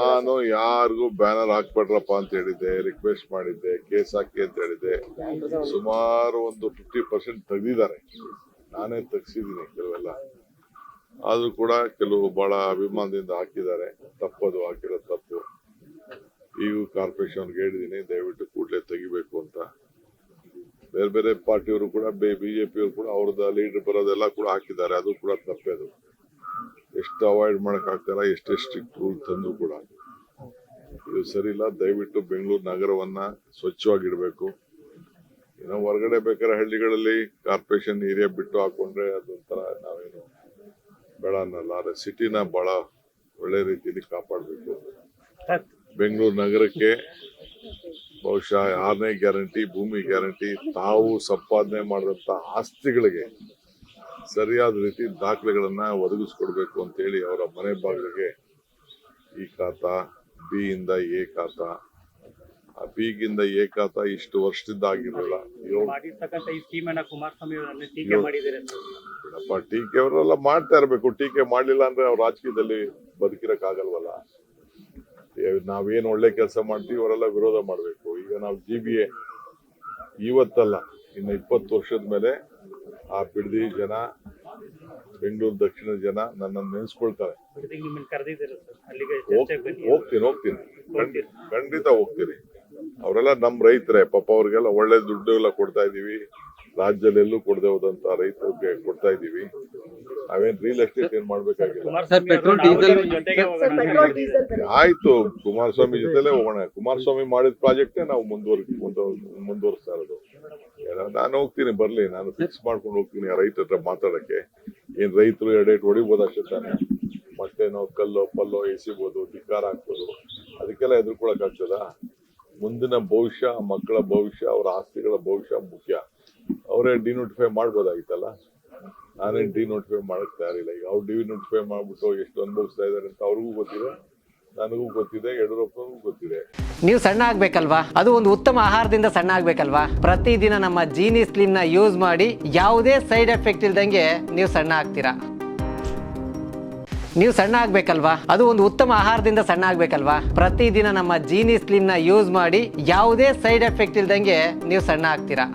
ನಾನು ಯಾರಿಗೂ ಬ್ಯಾನರ್ ಹಾಕ್ಬೇಡ್ರಪ್ಪ ಅಂತ ಹೇಳಿದ್ದೆ, ರಿಕ್ವೆಸ್ಟ್ ಮಾಡಿದ್ದೆ, ಕೇಸ್ ಹಾಕಿ ಅಂತ ಹೇಳಿದ್ದೆ. ಸುಮಾರು ಒಂದು 50% ತೆಗೆದಿದ್ದಾರೆ, ನಾನೇ ತೆಗ್ಸಿದ್ದೀನಿ ಕೆಲವೆಲ್ಲ. ಆದ್ರೂ ಕೂಡ ಕೆಲವು ಬಹಳ ಅಭಿಮಾನದಿಂದ ಹಾಕಿದ್ದಾರೆ. ತಪ್ಪದು, ಹಾಕಿರೋದು ತಪ್ಪು. ಈಗ ಕಾರ್ಪೊರೇಷನ್ಗೆ ಹೇಳಿದೀನಿ, ದಯವಿಟ್ಟು ಕೂಡಲೇ ತೆಗಿಬೇಕು ಅಂತ. ಬೇರೆ ಬೇರೆ ಪಾರ್ಟಿಯವರು ಕೂಡ, ಬಿಜೆಪಿಯವರು ಕೂಡ ಅವ್ರದ್ದು ಲೀಡರ್ ಬರೋದೆಲ್ಲ ಕೂಡ ಹಾಕಿದ್ದಾರೆ. ಅದು ಕೂಡ ತಪ್ಪೇದು. ಎಷ್ಟು ಅವಾಯ್ಡ್ ಮಾಡಕ್ ಆಗ್ತಾರ, ಎಷ್ಟೇ ಸ್ಟ್ರಿಕ್ಟ್ ರೂಲ್ ತಂದ್ರು ಕೂಡ ಇದು ಸರಿ ಇಲ್ಲ. ದಯವಿಟ್ಟು ಬೆಂಗಳೂರು ನಗರವನ್ನ ಸ್ವಚ್ಛವಾಗಿಡ್ಬೇಕು. ಇನ್ನು ಹೊರಗಡೆ ಬೇಕಾದ್ರೆ ಹಳ್ಳಿಗಳಲ್ಲಿ ಕಾರ್ಪೊರೇಷನ್ ಏರಿಯಾ ಬಿಟ್ಟು ಹಾಕೊಂಡ್ರೆ ಅದೊಂಥರ ನಾವೇನು ಬೇಡ ಅನ್ನಲ್ಲ. ಆದ್ರೆ ಸಿಟಿನ ಬಹಳ ಒಳ್ಳೆ ರೀತಿಯಲ್ಲಿ ಕಾಪಾಡಬೇಕು. ಬೆಂಗಳೂರು ನಗರಕ್ಕೆ ಬಹುಶಃ 6ನೇ ಗ್ಯಾರಂಟಿ, ಭೂಮಿ ಗ್ಯಾರಂಟಿ, ತಾವು ಸಂಪಾದನೆ ಮಾಡಿದಂತ ಆಸ್ತಿಗಳಿಗೆ ಸರಿಯಾದ ರೀತಿ ದಾಖಲೆಗಳನ್ನ ಒದಗಿಸ್ಕೊಡ್ಬೇಕು ಅಂತ ಹೇಳಿ ಅವರ ಮನೆ ಬಾಗಿಲಿಗೆ ಈ ಖಾತಾ, ಬಿ ಇಂದ ಎ ಖಾತಾ, ಆ ಬಿಗಿಂದ ಎ ಖಾತಾ ಇಷ್ಟು ವರ್ಷದಿಂದ ಆಗಿರಲಿಲ್ಲ. ಟೀಕೆ ಅವರೆಲ್ಲ ಮಾಡ್ತಾ ಇರ್ಬೇಕು. ಟೀಕೆ ಮಾಡ್ಲಿಲ್ಲ ಅಂದ್ರೆ ಅವ್ರ ರಾಜಕೀಯದಲ್ಲಿ ಬದುಕಿರಕ್ ಆಗಲ್ವಲ್ಲ. ನಾವೇನ್ ಒಳ್ಳೆ ಕೆಲಸ ಮಾಡ್ತೀವಿ ಅವರೆಲ್ಲ ವಿರೋಧ ಮಾಡ್ಬೇಕು. ಈಗ ನಾವು GBA ಇವತ್ತಲ್ಲ, ಇನ್ನು 20 ವರ್ಷದ ಮೇಲೆ ಆ ಬಿಡದಿ ಜನ, ಬೆಂಗಳೂರು ದಕ್ಷಿಣ ಜನ ನನ್ನನ್ನು ನೆನೆಸ್ಕೊಳ್ತಾರೆ. ಹೋಗ್ತೀನಿ ಖಂಡಿತ ಹೋಗ್ತೀನಿ. ಅವರೆಲ್ಲ ನಮ್ ರೈತರೇ ಪಾಪ. ಅವ್ರಿಗೆಲ್ಲ ಒಳ್ಳೆ ದುಡ್ಡು ಎಲ್ಲ ಕೊಡ್ತಾ ಇದೀವಿ. ರಾಜ್ಯದಲ್ಲಿ ಎಲ್ಲೂ ಕೊಡದೆ ಹೋದಂತ ರೈತರಿಗೆ ಕೊಡ್ತಾ ಇದೀವಿ. ನಾವೇನ್ ರಿಯಲ್ ಎಸ್ಟೇಟ್ ಏನ್ ಮಾಡ್ಬೇಕಾಗಿಲ್ಲ. ಆಯ್ತು, ಕುಮಾರಸ್ವಾಮಿ ಜೊತೆಲೆ ಹೋಗೋಣ. ಕುಮಾರಸ್ವಾಮಿ ಮಾಡಿದ ಪ್ರಾಜೆಕ್ಟ್ ನಾವು ಮುಂದುವರಿಸ್ತಾ ಇರೋದು. ನಾನು ಹೋಗ್ತೀನಿ, ಬರ್ಲಿ, ನಾನು ಫಿಕ್ಸ್ ಮಾಡ್ಕೊಂಡು ಹೋಗ್ತೀನಿ ರೈತರ ಹತ್ರ ಮಾತಾಡಕ್ಕೆ. ಏನ್ ರೈತರು 2 ಹೊಡಿಬೋದು ಅಷ್ಟೇ ತಾನೆ. ಮತ್ತೆ ನಾವು ಕಲ್ಲೋ ಪಲ್ಲೋ ಎಸಿಬೋದು, ಧಿಕ್ಕಾರ ಹಾಕ್ಬೋದು, ಅದಕ್ಕೆಲ್ಲ ಎದುರ್ಕೊಳಕ್ ಆಗ್ತದ? ಮುಂದಿನ ಭವಿಷ್ಯ, ಮಕ್ಕಳ ಭವಿಷ್ಯ, ಅವರ ಆಸ್ತಿಗಳ ಭವಿಷ್ಯ ಮುಖ್ಯ. ಅವರೇ ಡಿನೋಟಿಫೈ ಮಾಡ್ಬೋದಾಗಿತ್ತಲ್ಲ. ನಾನೇನ್ ಡಿನೋಟಿಫೈ ಮಾಡಕ್ ತಯಾರಿಲ್ಲ. ಈಗ ಅವ್ರು ಡಿನೋಟಿಫೈ ಮಾಡ್ಬಿಟ್ಟು ಎಷ್ಟು ಅನುಭವಿಸ್ತಾ ಇದಾರೆ ಅಂತ ಅವ್ರಿಗೂ ಗೊತ್ತಿದೆ, ನನಗೂ ಗೊತ್ತಿದೆ, ಯಡಿಯೂರಪ್ಪನಿಗೂ ಗೊತ್ತಿದೆ. ನೀವು ಸಣ್ಣ ಆಗ್ಬೇಕಲ್ವಾ? ಅದು ಒಂದು ಉತ್ತಮ ಆಹಾರದಿಂದ ಸಣ್ಣ ಆಗ್ಬೇಕಲ್ವಾ? ಪ್ರತಿದಿನ ನಮ್ಮ ಜೀನಿ ಸ್ಲಿಮ್ ನ ಯೂಸ್ ಮಾಡಿ ಯಾವುದೇ ಸೈಡ್ ಎಫೆಕ್ಟ್ ಇಲ್ದಂಗೆ ನೀವು ಸಣ್ಣ ಆಗ್ತೀರಾ. ನೀವು ಸಣ್ಣ ಆಗ್ಬೇಕಲ್ವಾ? ಅದು ಒಂದು ಉತ್ತಮ ಆಹಾರದಿಂದ ಸಣ್ಣ ಆಗ್ಬೇಕಲ್ವಾ? ಪ್ರತಿದಿನ ನಮ್ಮ ಜೀನಿ ಸ್ಲಿಮ್ ನ ಯೂಸ್ ಮಾಡಿ ಯಾವುದೇ ಸೈಡ್ ಎಫೆಕ್ಟ್ ಇಲ್ದಂಗೆ ನೀವು ಸಣ್ಣ ಆಗ್ತೀರಾ.